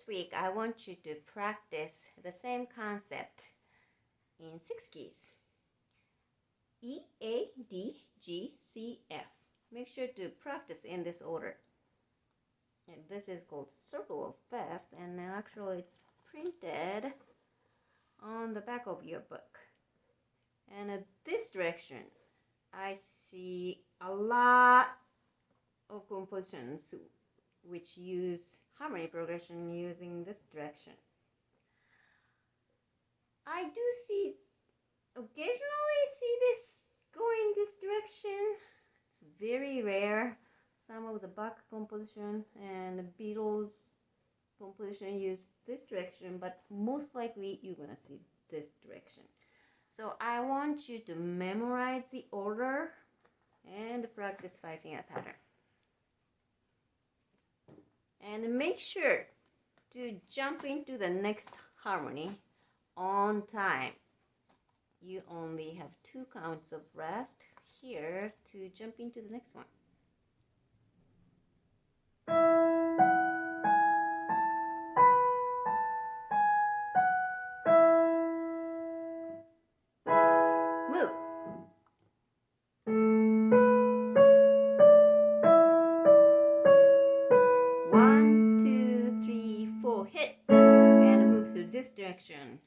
week, I want you to practice the same concept in 6 keys. E, A, D, G, C, F. Make sure to practice in this order. And this is called Circle of Fifth, and actually it's printed on the back of your book. And in this direction, I see a lot of compositions which use harmony progression using this direction. I do see, occasionally see this going this direction. It's very rare. Some of the Bach composition and the Beatles composition use this direction, but most likely you're gonna see this direction. So I want you to memorize the order and practice 5-finger pattern. And make sure to jump into the next harmony on time. You only have 2 counts of rest here to jump into the next one. Move. One, two, three, four, hit, and move to this direction.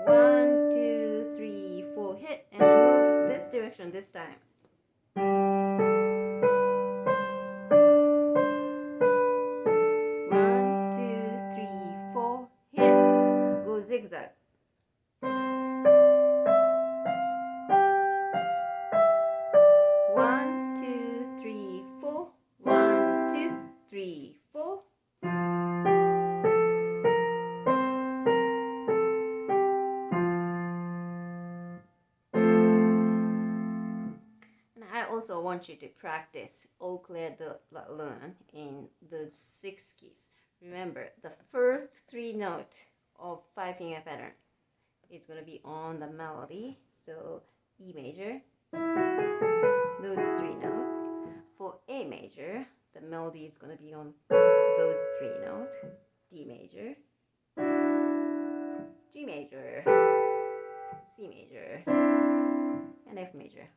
One, two, three, four, hit, and move this direction this time. One, two, three, four, hit, go zigzag. One, two, three, four. One, two, three, four. And I also want you to practice Au Clair de la Lune in those 6 keys. Remember, the first 3 notes of 5-finger pattern is going to be on the melody. So E major, those 3 notes. For A major, the melody is going to be on those 3 notes. D major, G major, C major, and F major.